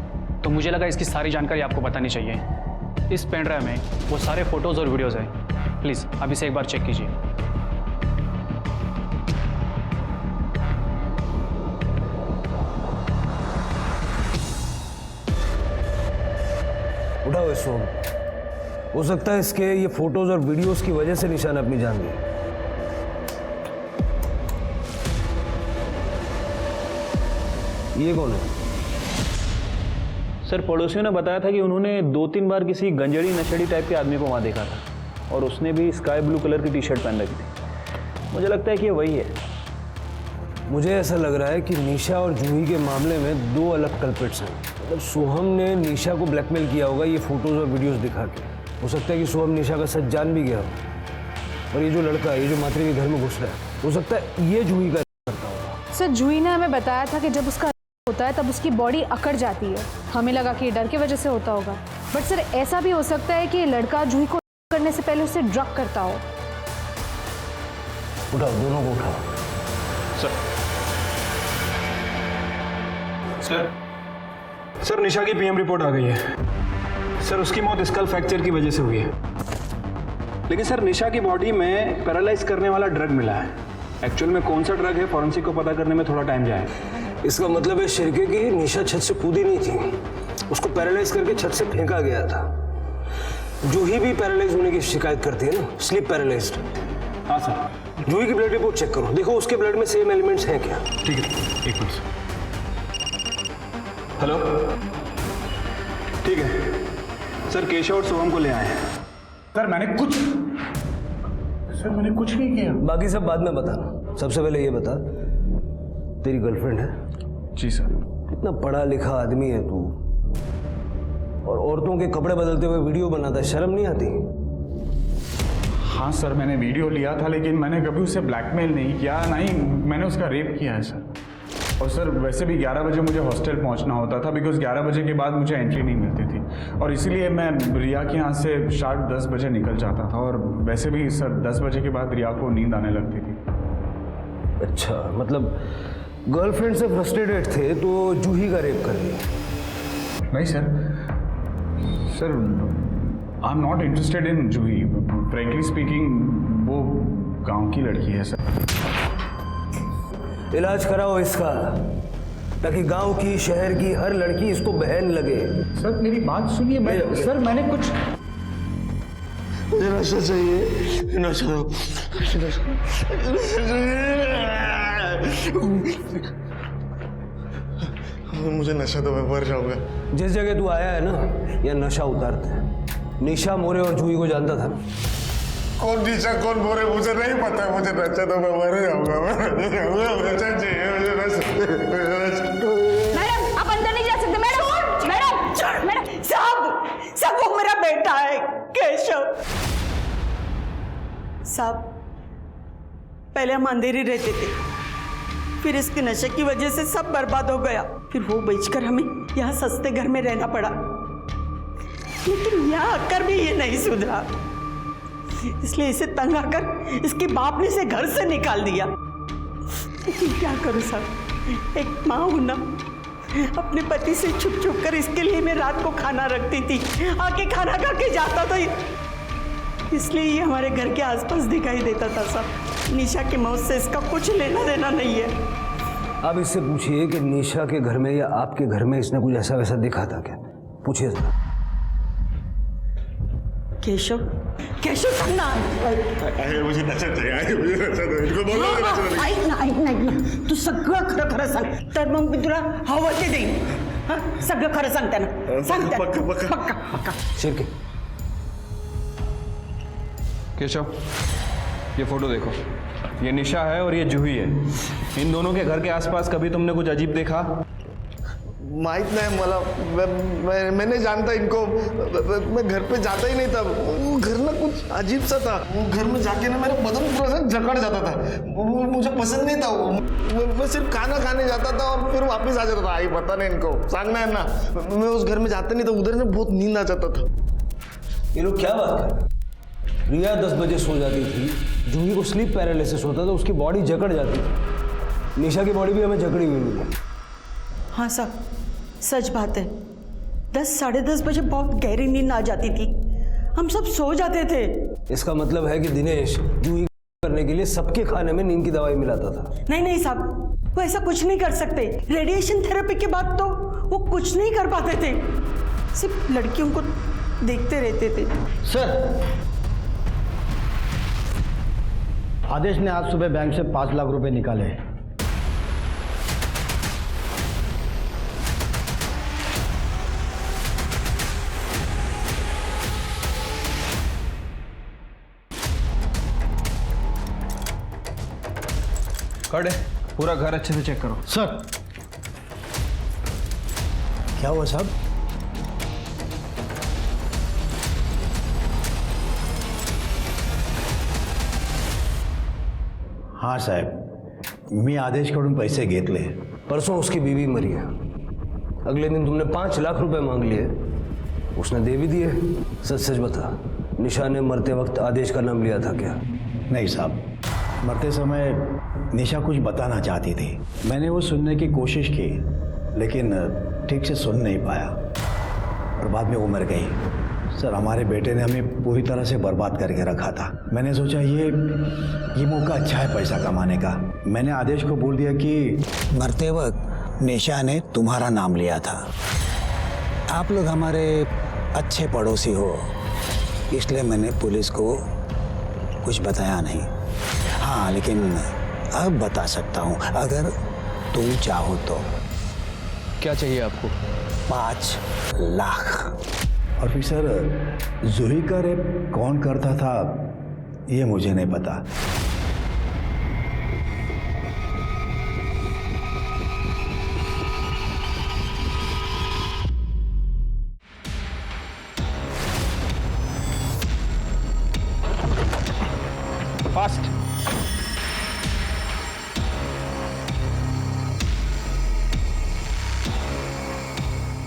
तो मुझे लगा इसकी सारी जानकारी आपको बतानी चाहिए। इस पेन ड्राइव में वो सारे फोटोज़ और वीडियोज़ हैं। प्लीज़ आप इसे एक बार चेक कीजिए। उठाओ इस फोन। हो सकता है इसके ये फोटोज और वीडियोस की वजह से निशा ने अपनी जान ली। ये कौन है? सर पड़ोसियों ने बताया था कि उन्होंने 2-3 बार किसी गंजेड़ी नशेड़ी टाइप के आदमी को वहाँ देखा था और उसने भी स्काई ब्लू कलर की टी शर्ट पहन रखी थी। मुझे लगता है कि ये वही है। मुझे ऐसा लग रहा है कि निशा और जूही के मामले में 2 अलग कल्प्रिट्स हैं। मतलब सोहम ने निशा को ब्लैकमेल किया होगा ये फोटोज और वीडियोस दिखा के। हो सकता है कि सोहम निशा का सच जान भी गया हो। और ये जो लड़का है, ये जो मात्री के घर में घुस रहा है, हो सकता है ये जूही का करता होगा। सर जूही ने हमें बताया था कि जब उसका होता है तब उसकी बॉडी अकड़ जाती है। हमें लगा कि ये डर की वजह से होता होगा, बट सर ऐसा भी हो सकता है कि ये लड़का जूही को करने से पहले उसे ड्रग करता हो। उठाओ, दोनों को उठाओ। सर निशा की पीएम रिपोर्ट आ गई है। सर उसकी मौत स्कल फ्रैक्चर की वजह से हुई है। लेकिन सर निशा की बॉडी में पैरालाइज करने वाला ड्रग मिला है। एक्चुअल में कौन सा ड्रग है फॉरेंसिक को पता करने में थोड़ा टाइम जाएगा। इसका मतलब है शिरके की निशा छत से कूदी नहीं थी, उसको पैरालाइज करके छत से फेंका गया था। जूही भी पैरालाइज होने की शिकायत करती है ना, स्लीप पैरालाइज्ड। हाँ सर। जूही की ब्लड रिपोर्ट चेक करो, देखो उसके ब्लड में सेम एलिमेंट्स हैं क्या। ठीक है, एक मिनट। हेलो, ठीक है सर, केशव और सोहम को ले आए हैं। सर मैंने कुछ नहीं किया। बाकी सब बाद में बताना। सबसे पहले ये बता, तेरी गर्लफ्रेंड है? जी सर। कितना पढ़ा लिखा आदमी है तू, और औरतों के कपड़े बदलते हुए वीडियो बनाता है, शर्म नहीं आती? हाँ सर, मैंने वीडियो लिया था, लेकिन मैंने कभी उसे ब्लैकमेल नहीं किया, ना ही मैंने उसका रेप किया है सर। और सर वैसे भी 11 बजे मुझे हॉस्टल पहुंचना होता था, बिकॉज 11 बजे के बाद मुझे एंट्री नहीं मिलती थी, और इसीलिए मैं रिया के यहाँ से शार्प 10 बजे निकल जाता था। और वैसे भी सर 10 बजे के बाद रिया को नींद आने लगती थी। अच्छा, मतलब गर्लफ्रेंड से फ्रस्ट्रेटेड थे तो जूही का रेप कर दिया? नहीं sir, I am not interested in Juhi. Frankly speaking वो गांव की लड़की है सर। इलाज कराओ इसका, ताकि गांव की, शहर की हर लड़की इसको बहन लगे। सर मेरी बात सुनिए। सर मैंने कुछ, मुझे नशा चाहिए, नशा। मुझे नशा तो मैं मर जाऊंगा। जिस जगह तू आया है ना, यह नशा उतारते हैं। निशा मोरे और जूही को जानता था ना? कौन निशा कौन मोरे मुझे नहीं पता। मुझे नशा तो मैं मर जाऊंगा। नशा चाहिए मुझे, नशा। मैडम आप अंदर नहीं जा सकते। मैडम सब वो मेरा बेटा है केशव। साहब पहले हम अंधेरे रहते थे, फिर इसके नशे की वजह से सब बर्बाद हो गया। फिर वो बेचकर हमें यहाँ सस्ते घर में रहना पड़ा, लेकिन यहाँ आकर भी ये नहीं सुधरा। इसलिए इसे तंग आकर इसके बाप ने इसे घर से निकाल दिया। लेकिन क्या करूँ साहब, एक माँ हूं ना, अपने पति से छुप छुप कर इसके लिए मैं रात को खाना रखती थी, आके खाना खा के जाता था। इसलिए ये हमारे घर के आसपास दिखाई देता था साहब। निशा की मौत से इसका कुछ लेना देना नहीं है। आप इससे पूछिए कि निशा के घर में या आपके घर में इसने कुछ ऐसा वैसा दिखा था क्या? पूछिए जरा। केशव, केशव सुनना। मुझे नशा चाहिए, मुझे नशा दो। इनको बोलो नशा दो। ऐक ना, तू सगळं खरं खरं सांग, तर मग मी तुला हवं ते देईन। हा, सगळं खरं सांगते ना, सांगते पक्का। शिरके, केशव ये फोटो देखो, ये निशा है और ये जूही है। इन दोनों के घर के आसपास कभी तुमने कुछ अजीब देखा? माहित नहीं मला, मैंने जानता इनको। मैं घर पे जाता ही नहीं था। वो घर ना कुछ अजीब सा था। वो घर में जाके ना मेरा बदन पूरा सा जकड़ जाता था। वो मुझे पसंद नहीं था। वो मैं सिर्फ खाना खाने जाता था और फिर वापस आ जाता था। आई पता नहीं इनको, सांगना है ना। मैं उस घर में जाता नहीं था, उधर से बहुत नींद आ जाता था। ये लोग क्या बात कर? रिया 10 बजे सो जाती थी, जूही को स्लीप पैरालिसिस होता था, उसकी बॉडी जकड़ जाती थी। निशा की बॉडी भी हमें जकड़ी हुई मिली। हाँ साहब, सच बात है। 10 साढ़े 10 बजे बहुत गहरी नींद आ जाती थी, हम सब सो जाते थे। इसका मतलब है कि दिनेश जूही करने के लिए सबके खाने में नींद की दवाई मिलाता था। नहीं साहब, वो ऐसा कुछ नहीं कर सकते। रेडिएशन थेरेपी के बाद तो वो कुछ नहीं कर पाते थे। सिर्फ लड़कियों को देखते रहते थे। सर, आदेश ने आज सुबह बैंक से 5 लाख रुपए निकाले। कड़े पूरा घर अच्छे से चेक करो। सर, क्या हुआ साहब? हाँ साहेब, मी आदेशकडून पैसे घेतले। परसों उसकी बीवी मरी है, अगले दिन तुमने 5 लाख रुपए मांग लिए, उसने दे भी दिए। सच सच बता, निशा ने मरते वक्त आदेश का नाम लिया था क्या? नहीं साहब, मरते समय निशा कुछ बताना चाहती थी। मैंने वो सुनने की कोशिश की, लेकिन ठीक से सुन नहीं पाया और बाद में वो मर गई। सर, हमारे बेटे ने हमें पूरी तरह से बर्बाद करके रखा था। मैंने सोचा ये मौका अच्छा है पैसा कमाने का। मैंने आदेश को बोल दिया कि मरते वक्त निशा ने तुम्हारा नाम लिया था। आप लोग हमारे अच्छे पड़ोसी हो, इसलिए मैंने पुलिस को कुछ बताया नहीं। हाँ, लेकिन अब बता सकता हूँ अगर तुम चाहो तो। क्या चाहिए आपको? 5 लाख। और फिर सर, जूही का रेप कौन करता था ये मुझे नहीं पता। फास्ट।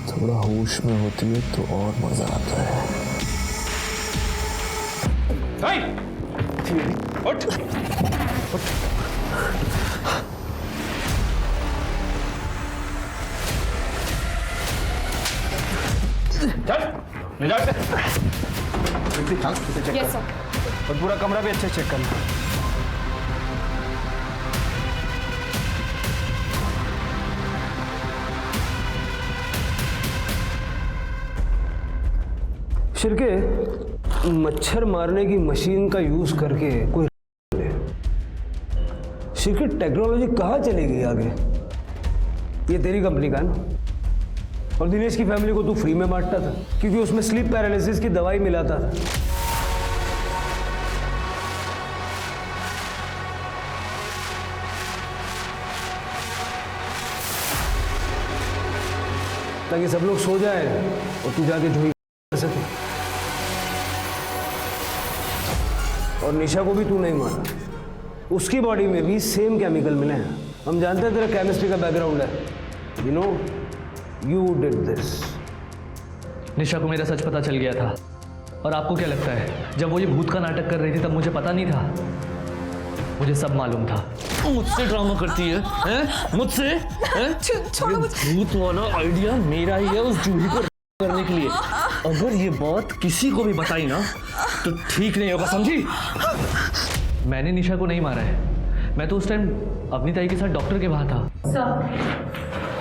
थोड़ा होश में होती है तो और मजा आता है। उठ। चल, ले जाओ इसे। चल, यस सर। और पूरा कमरा भी अच्छे चेक करना। शिरके, मच्छर मारने की मशीन का यूज करके कोई शिरके टेक्नोलॉजी कहाँ चली गई आगे? ये तेरी कंपनी का ना? और दिनेश की फैमिली को तू फ्री में बांटता था क्योंकि उसमें स्लीप पैरालिसिस की दवाई मिलाता था। ताकि सब लोग सो जाए और तू जाके जूही कर सके। और निशा को भी तू नहीं मारा, उसकी बॉडी में भी सेम केमिकल मिले हैं। हम जानते हैं तेरा केमिस्ट्री का बैकग्राउंड है। You know you did this. Nisha को मेरा सच पता चल गया था। और आपको क्या लगता है, जब वो ये भूत का नाटक कर रही थी तब मुझे पता नहीं था? मुझे सब मालूम था। मुझसे ड्रामा करती है, हैं? मुझसे? भूत वाला आइडिया मेरा ही है उस जूही को करने के लिए। अगर ये बात किसी को भी बताई ना तो ठीक नहीं होगा, समझी? मैंने निशा को नहीं मारा है। मैं तो उस टाइम अपनी ताई के साथ डॉक्टर के वहां था। Sir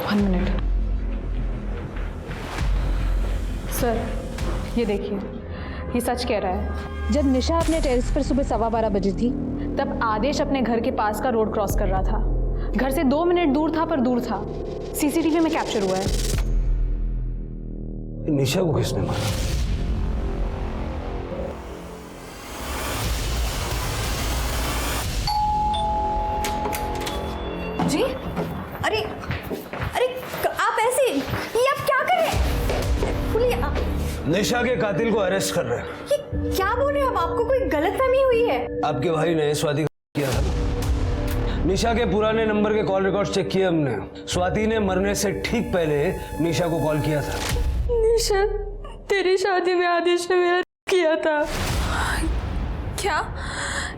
1 minute. सर ये देखिए, ये सच कह रहा है। जब निशा अपने टेरेस पर सुबह 12:15 बजे थी, तब आदेश अपने घर के पास का रोड क्रॉस कर रहा था। घर से 2 मिनट दूर था, पर दूर था। सीसीटीवी में कैप्चर हुआ है। निशा को किसने मारा? जी, अरे अरे आप ऐसे, ये आप क्या कर रहे हैं? बोलिए आप। निशा के कातिल को अरेस्ट कर रहे हैं। ये क्या बोल रहे हैं आप? आपको कोई गलतफहमी हुई है? आपके भाई ने स्वाति को किया था। निशा के पुराने नंबर के कॉल रिकॉर्ड चेक किए हमने। स्वाति ने मरने से ठीक पहले निशा को कॉल किया था। निशा, तेरी शादी में आदेश ने मेरा किया था। क्या?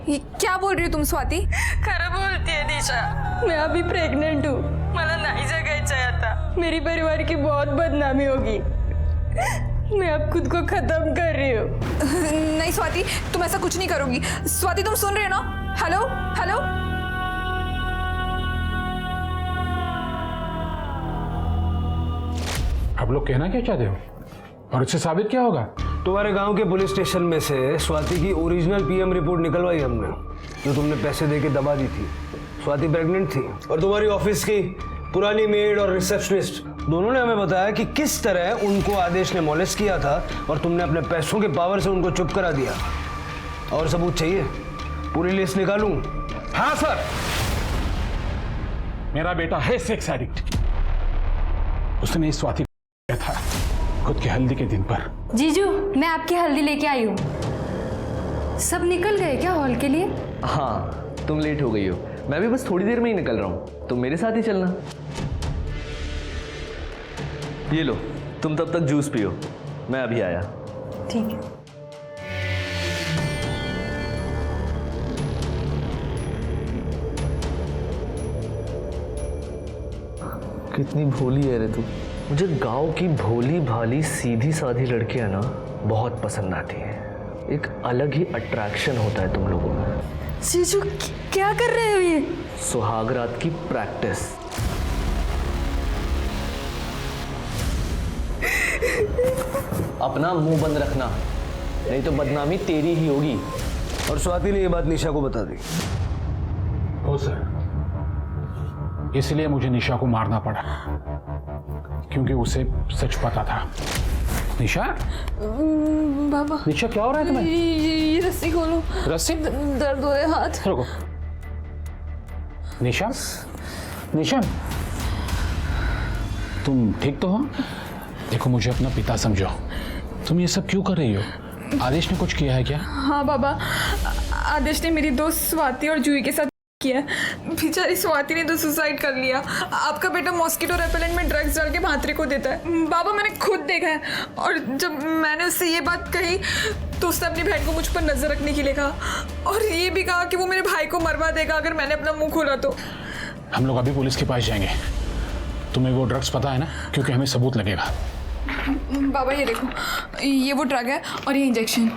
ये क्या बोल रही हो तुम स्वाति? खरं बोलती है निशा, मैं अभी प्रेग्नेंट हूँ। मला नहीं जगायचं है आता। मेरी परिवार की बहुत बदनामी होगी। मैं अब खुद को खत्म कर रही हूँ। नहीं स्वाति, तुम ऐसा कुछ नहीं करोगी। स्वाति तुम सुन रहे हो ना? Hello hello. आप लोग कहना क्या चाहते हो? और उससे साबित क्या होगा? तुम्हारे गांव के पुलिस स्टेशन में से स्वाति की ओरिजिनल पीएम रिपोर्ट निकलवाई हमने, जो तुमने पैसे देके दबा दी थी। स्वाति प्रेग्नेंट थी और तुम्हारी ऑफिस की पुरानी मेड और रिसेप्शनिस्ट दोनों ने हमें बताया कि किस तरह उनको आदेश ने मॉलेस्ट किया था और तुमने अपने पैसों के पावर से उनको चुप करा दिया। और सबूत चाहिए? पूरी लिस्ट निकालूं? हाँ सर, मेरा बेटा है सेक्स एडिक्ट। उसने इस स्वाति को किया था खुद की हल्दी के दिन पर। जीजू, मैं आपकी हल्दी लेके आई हूँ। सब निकल गए क्या हॉल के लिए? हाँ, तुम लेट हो गई हो। मैं भी बस थोड़ी देर में ही निकल रहा हूँ, तुम मेरे साथ ही चलना। ये लो, तुम तब तक जूस पियो, मैं अभी आया। ठीक है। कितनी भोली है रे तू। मुझे गांव की भोली भाली सीधी साधी लड़कियां ना बहुत पसंद आती हैं। एक अलग ही अट्रैक्शन होता है तुम लोगों में। जीजू, क्या कर रहे हो ये? सुहाग रात की प्रैक्टिस। अपना मुंह बंद रखना, नहीं तो बदनामी तेरी ही होगी। और स्वाति ने ये बात निशा को बता दी। हो सर, इसलिए मुझे निशा को मारना पड़ा, क्योंकि उसे सच पता था। निशा? बाबा, निशा क्या हो रहा है तुम्हें? ये रस्सी खोलो। रस्सी? दर्द हो रहे हाथ। रुको। निशा, निशा, तुम ठीक तो हो? देखो, मुझे अपना पिता समझो। तुम ये सब क्यों कर रही हो? आदेश ने कुछ किया है क्या? हाँ बाबा, आदेश ने मेरी दोस्त स्वाति और जूही के साथ किया। बेचारी स्वाति ने तो सुसाइड कर लिया। आपका बेटा मॉस्किटो रेपेलेंट में ड्रग्स डाल के भांत्रे को देता है। बाबा, मैंने खुद देखा है। और जब मैंने उससे ये बात कही तो उसने अपनी बहन को मुझ पर नजर रखने के लिए कहा, और ये भी कहा कि वो मेरे भाई को मरवा देगा अगर मैंने अपना मुंह खोला तो। हम लोग अभी पुलिस के पास जाएंगे। तुम्हें वो ड्रग्स पता है ना? क्योंकि हमें सबूत लगेगा। बाबा, ये देखो, ये वो ड्रग है और ये इंजेक्शन।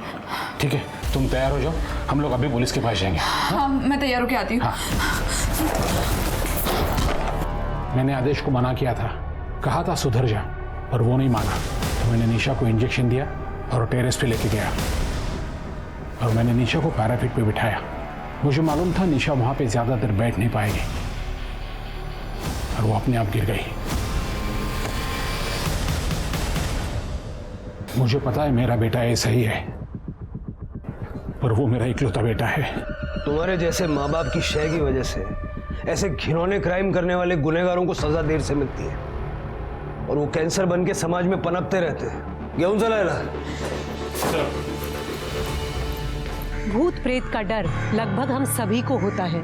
ठीक है, तुम तैयार हो जाओ, हम लोग अभी पुलिस के पास जाएंगे। हाँ, मैं तैयार होके आती हूँ। हाँ। मैंने आदेश को मना किया था, कहा था सुधर जा, पर वो नहीं माना। तो मैंने निशा को इंजेक्शन दिया और टेरेस पे लेके गया, और मैंने निशा को पैरापेट पे बिठाया। मुझे मालूम था निशा वहां पे ज्यादा देर बैठ नहीं पाएगी, और वो अपने आप गिर गई। मुझे पता है मेरा बेटा ऐसा ही है, पर वो मेरा इकलौता बेटा है। तुम्हारे जैसे माँ बाप की शय की वजह से ऐसे घिनौने क्राइम करने वाले गुनहगारों को सजा देर से मिलती है, और वो कैंसर बन के समाज में पनपते रहते हैं। गेहूं जलाएला। भूत प्रेत का डर लगभग हम सभी को होता है,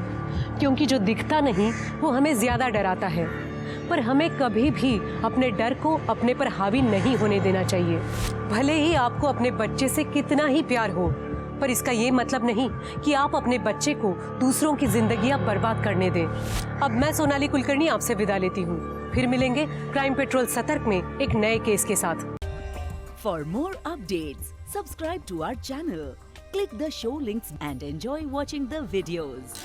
क्योंकि जो दिखता नहीं वो हमें ज्यादा डराता है। पर हमें कभी भी अपने डर को अपने पर हावी नहीं होने देना चाहिए। भले ही आपको अपने बच्चे से कितना ही प्यार हो, पर इसका ये मतलब नहीं कि आप अपने बच्चे को दूसरों की जिंदगियां बर्बाद करने दें। अब मैं सोनाली कुलकर्णी आपसे विदा लेती हूँ। फिर मिलेंगे क्राइम पेट्रोल सतर्क में एक नए केस के साथ। For more updates, subscribe to our channel, click the show links and enjoy watching the videos.